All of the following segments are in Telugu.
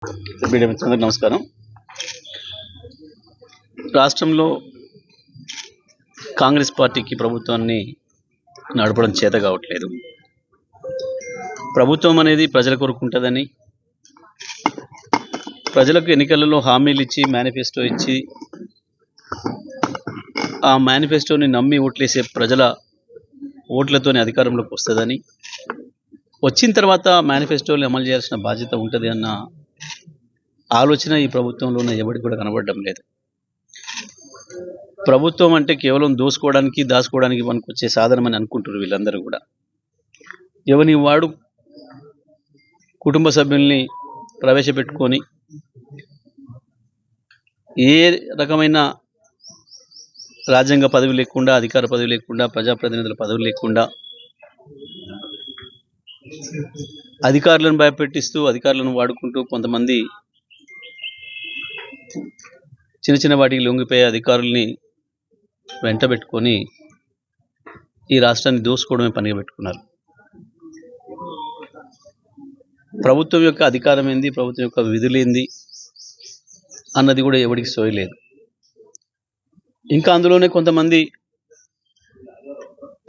మీడియా మిత్రులందరికీ నమస్కారం. రాష్ట్రంలో కాంగ్రెస్ పార్టీకి ప్రభుత్వాన్ని నడపడం చేత కావట్లేదు. ప్రభుత్వం అనేది ప్రజల కొరకు ఉంటుందని, ప్రజలకు ఎన్నికలలో హామీలు ఇచ్చి మేనిఫెస్టో ఇచ్చి ఆ మేనిఫెస్టోని నమ్మి ఓట్లేసే ప్రజల ఓట్లతోనే అధికారంలోకి వస్తుందని, వచ్చిన తర్వాత మేనిఫెస్టోని అమలు చేయాల్సిన బాధ్యత ఉంటుంది అన్న ఆలోచన ఈ ప్రభుత్వంలోనే ఎవరికి కూడా కనబడడం లేదు. ప్రభుత్వం అంటే కేవలం దోసుకోవడానికి దాచుకోవడానికి పనికొచ్చే సాధనమని అనుకుంటున్నారు వీళ్ళందరూ కూడా. ఎవని వాడు కుటుంబ సభ్యుల్ని ప్రవేశపెట్టుకొని ఏ రకమైన రాజ్యాంగ పదవి లేకుండా, అధికార పదవి లేకుండా, ప్రజాప్రతినిధుల పదవి లేకుండా అధికారులను భయపెట్టిస్తూ, అధికారులను వాడుకుంటూ కొంతమంది చిన్న చిన్న వాటికి లొంగిపోయే అధికారుల్ని వెంటబెట్టుకొని ఈ రాష్ట్రాన్ని దోసుకోవడమే పనిగా పెట్టుకున్నారు. ప్రభుత్వం యొక్క అధికారం ఏంది, ప్రభుత్వం యొక్క విధులేంది అన్నది కూడా ఎవరికి సోయలేదు. ఇంకా అందులోనే కొంతమంది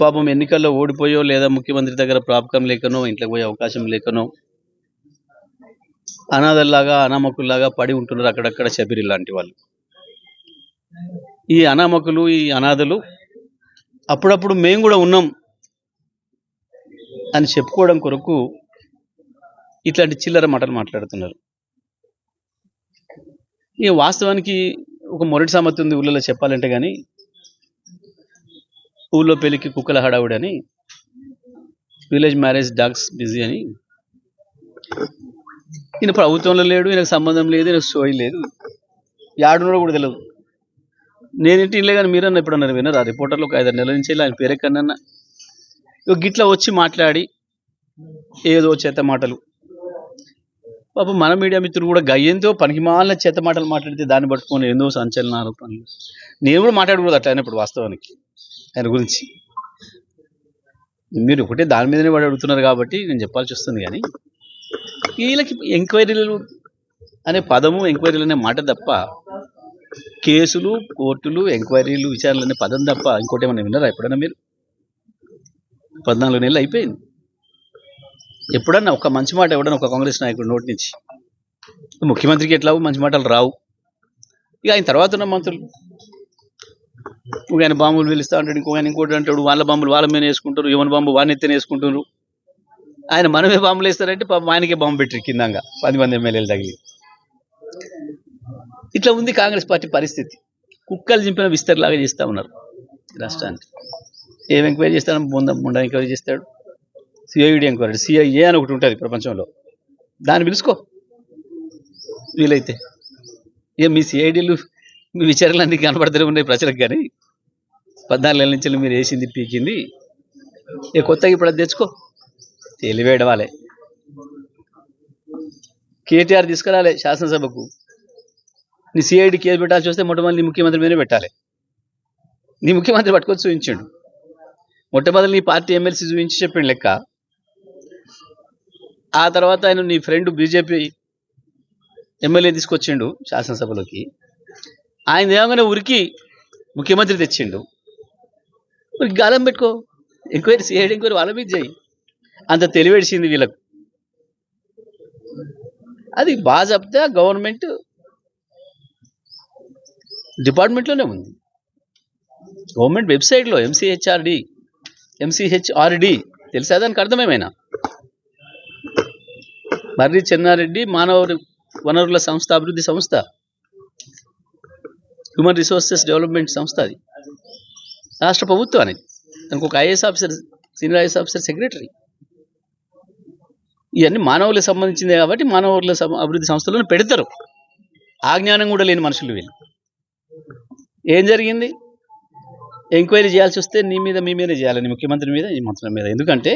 పాపం ఎన్నికల్లో ఓడిపోయో లేదా ముఖ్యమంత్రి దగ్గర ప్రాపకం లేకనో, ఇంట్లోకి పోయే అవకాశం లేకనో అనాథల్లాగా, అనామకుల్లాగా పడి ఉంటున్నారు అక్కడక్కడ శబిరి లాంటి వాళ్ళు. ఈ అనామకులు, ఈ అనాథలు అప్పుడప్పుడు మేము కూడా ఉన్నాం అని చెప్పుకోవడం కొరకు ఇట్లాంటి చిల్లర మాటలు మాట్లాడుతున్నారు. ఈ వాస్తవానికి ఒక మొరటి సామెత ఉంది ఊళ్ళలో చెప్పాలంటే, కానీ ఊళ్ళో పెళ్లికి కుక్కల హడావుడి అని, విలేజ్ మ్యారేజ్ డాగ్స్ బిజీ అని. ఈయన ప్రభుత్వంలో లేడు, ఈయనకు సంబంధం లేదు, ఈయనకు సోయి లేదు, యాడున్నాడో కూడా తెలియదు. నేనేంటి ఇల్లే కానీ మీరన్నా ఎప్పుడన్నారు వినరా? రిపోర్టర్లు ఒక 5-6 నెలల నుంచి ఆయన పేరెక్కడన్నా గిట్లా వచ్చి మాట్లాడి ఏదో చేత మాటలు. పాపం మన మీడియా మిత్రులు కూడా గయ్యంతో పనికి మాలిన చేత మాటలు మాట్లాడితే దాన్ని పట్టుకొని ఏందో సంచలనాలు పనులు. నేను కూడా మాట్లాడకూడదు అట్లా అయినప్పుడు వాస్తవానికి ఆయన గురించి. మీరు ఒకటే దాని మీదనే వాడు అడుగుతున్నారు కాబట్టి నేను చెప్పాల్సి వస్తుంది. కానీ వీళ్ళకి ఎంక్వైరీలు అనే పదము, ఎంక్వైరీలు అనే మాట తప్ప, కేసులు, కోర్టులు, ఎంక్వైరీలు, విచారణలు అనే పదం తప్ప ఇంకోటి ఏమన్నా విన్నారా ఎప్పుడన్నా మీరు? 14 నెలలు అయిపోయింది. ఎప్పుడన్నా ఒక మంచి మాట ఎవడన్నా ఒక కాంగ్రెస్ నాయకుడు నోటి నుంచి? ముఖ్యమంత్రికి ఎట్లాగో మంచి మాటలు రావు. ఇక ఆయన తర్వాత ఉన్న మంత్రులు ఆయన బాంబులు పిలుస్తూ అంటాడు, ఇంకోటి అంటాడు, వాళ్ళ బాంబులు వాళ్ళ మీద వేసుకుంటారు, ఎవరి బాంబు వాడిని ఎత్తిన వేసుకుంటారు. ఆయన మనమే బాంబులు వేస్తారంటే పాపం ఆయనకే బాంబు పెట్టారు కిందంగా 10 మంది ఎమ్మెల్యేలు తగిలి. ఇట్లా ఉంది కాంగ్రెస్ పార్టీ పరిస్థితి. కుక్కలు చింపిన విస్తరిలాగా చేస్తూ ఉన్నారు రాష్ట్రానికి. ఏం ఎంక్వైరీ చేస్తాడు? ముండా ఎంక్వైరీ చేస్తాడు, సిఐడి ఎంక్వైరీ, సిఐఏ అని ఒకటి ఉంటుంది ప్రపంచంలో, దాన్ని పిలుచుకో వీలైతే. ఇక మీ సిఐడీలు, మీ విచారణలు అన్నీ కనపడుతూనే ఉన్నాయి ప్రజలకు. కానీ 14 నెలల నుంచి మీరు వేసింది పీకింది ఇక కొత్తగా ఇప్పుడు అది తెచ్చుకో, తెలివేడవాలే. కేటీఆర్ తీసుకురాలే శాసనసభకు, నీ సిఐడి కేసు పెట్టాల్సి వస్తే మొట్టమొదటి నీ ముఖ్యమంత్రి మీదనే పెట్టాలి. నీ ముఖ్యమంత్రి పట్టుకొని చూపించాడు, మొట్టమొదటి నీ పార్టీ ఎమ్మెల్సీ చూపించి చెప్పిండు లెక్క. ఆ తర్వాత ఆయన నీ ఫ్రెండ్ బీజేపీ ఎమ్మెల్యే తీసుకొచ్చిండు శాసనసభలోకి. ఆయన ఏమగానే ఉరికి ముఖ్యమంత్రి తెచ్చిండు. మరి గాలం పెట్టుకో, ఎంక్వైరీ, సిఐడి ఎంక్వైరీ వాళ్ళ మీద చేయి. అంత తెలివేడిసింది వీళ్ళకు. అది బాజాబ్తా గవర్నమెంట్ డిపార్ట్మెంట్లోనే ఉంది. గవర్నమెంట్ వెబ్సైట్లో ఎంసీహెచ్ఆర్డి తెలుసా? దానికి అర్థమేమైనా? మర్రి చెన్నారెడ్డి మానవ వనరుల సంస్థ, అభివృద్ధి సంస్థ, హ్యూమన్ రిసోర్సెస్ డెవలప్మెంట్ సంస్థ. అది రాష్ట్ర ప్రభుత్వం అనేది. దానికి ఒక IAS officer, senior IAS officer, secretary. ఇవన్నీ మానవులకు సంబంధించిందే కాబట్టి మానవుల అభివృద్ధి సంస్థలను పెడతారు. ఆ జ్ఞానం కూడా లేని మనుషులు వీళ్ళు. ఏం జరిగింది? ఎంక్వైరీ చేయాల్సి వస్తే నీ మీద, మీ మీదే చేయాలని, ముఖ్యమంత్రి మీద, ఈ మంత్రుల మీద. ఎందుకంటే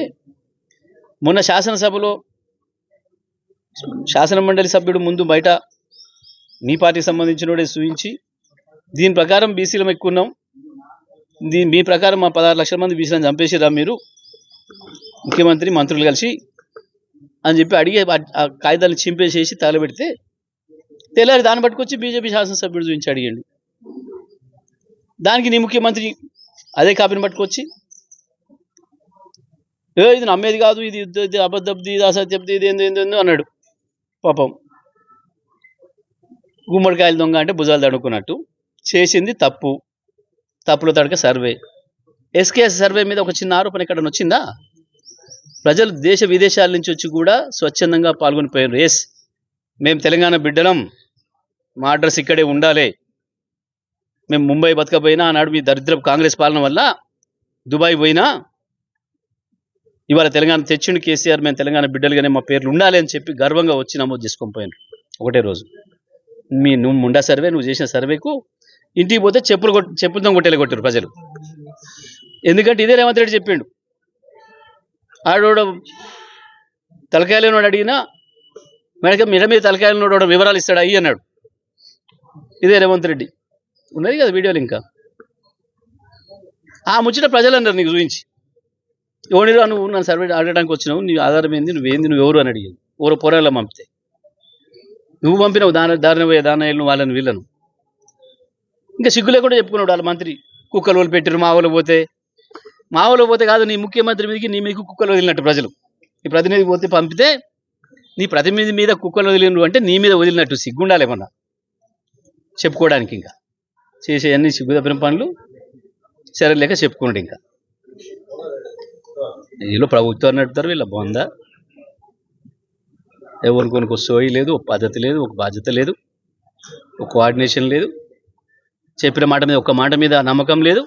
మొన్న శాసనసభలో శాసన మండలి సభ్యుడు ముందు బయట మీ పార్టీకి సంబంధించినోడే చూపించి, దీని ప్రకారం బీసీలం ఎక్కున్నాం, మీ ప్రకారం మా 16 లక్షల మంది బీసీలను చంపేసిరా మీరు ముఖ్యమంత్రి మంత్రులు కలిసి అని చెప్పి అడిగే ఆ కాగితాలను చింపేసేసి తగలబెడితే తెల్లారి దాన్ని పట్టుకొచ్చి బీజేపీ శాసనసభ్యుడు చూపించి అడిగాడు. దానికి నీ ముఖ్యమంత్రి అదే కాపీని పట్టుకొచ్చి ఇది నమ్మేది కాదు, ఇది అబద్ధబ్ది, ఇది అసత్యబ్ది, ఇది ఏందో అన్నాడు. పాపం గుమ్మడికాయలు దొంగ అంటే భుజాలు తడుకున్నట్టు చేసింది తప్పులో తడక సర్వే. ఎస్కేఎస్ సర్వే మీద ఒక చిన్న ఆరోపణ ఇక్కడ వచ్చిందా? ప్రజలు దేశ విదేశాల నుంచి వచ్చి కూడా స్వచ్ఛందంగా పాల్గొని పోయారు. ఎస్, మేము తెలంగాణ బిడ్డలం, మా అడ్రస్ ఇక్కడే ఉండాలి, మేము ముంబై బతకపోయినా ఆనాడు మీ దరిద్రపు కాంగ్రెస్ పాలన వల్ల దుబాయ్ పోయినా ఇవాళ తెలంగాణ తెచ్చిండు కేసీఆర్, మేము తెలంగాణ బిడ్డలుగానే మా పేర్లు ఉండాలి అని చెప్పి గర్వంగా వచ్చి నమోదు చేసుకొని పోయాను ఒకటే రోజు. నువ్వు ముండా సర్వే, నువ్వు చేసిన సర్వేకు ఇంటికి పోతే చెప్పులతో కొట్టేలా కొట్టారు ప్రజలు. ఎందుకంటే ఇదే రేవంత్ రెడ్డి చెప్పిండు, ఆడోడ తలకాయలేనోడు అడిగినా మెడ మీద తలకాయలనోడు వివరాలు ఇస్తాడు అయ్యి అన్నాడు. ఇదే రేవంత్ రెడ్డి ఉన్నది కదా వీడియోలు. ఇంకా ఆ ముచ్చట ప్రజలు అన్నారు నీకు చూపించి, ఎవరిరా నువ్వు నన్ను సర్వే అడగడానికి వచ్చినావు, నీ ఆధారం ఏంది, నువ్వు ఎవరు అని అడిగాను. ఎవరో పోరాళ్ళ పంపితే నువ్వు పంపినావు దారిన పోయే దానయ్యలను వాళ్ళని వీళ్ళను. ఇంకా సిగ్గు లేకుండా చెప్పుకున్నాడు వాళ్ళ మంత్రి, కుక్కలు వాళ్ళు పెట్టారు మా ఊళ్ళో పోతే కాదు, నీ ముఖ్యమంత్రి మీదకి నీ మీకు కుక్కలు వదిలినట్టు ప్రజలు. నీ ప్రతినిధి పోతే పంపితే నీ ప్రతినిధి మీద కుక్కలు వదిలినరు అంటే నీ మీద వదిలినట్టు సిగ్గుండాలేమన్నా చెప్పుకోవడానికి. ఇంకా చేసే అన్ని సిగ్గు తప్పిన పనులు సరేలేక చెప్పుకున్నాడు. ఇంకా వీళ్ళు ప్రభుత్వాన్ని నడుపుతారు, వీళ్ళ బొంద. ఎవరికి ఒక సోయి లేదు, ఒక పద్ధతి లేదు, ఒక బాధ్యత లేదు, ఒక కోఆర్డినేషన్ లేదు, చెప్పిన మాట మీద ఒక్క మాట మీద నమ్మకం లేదు.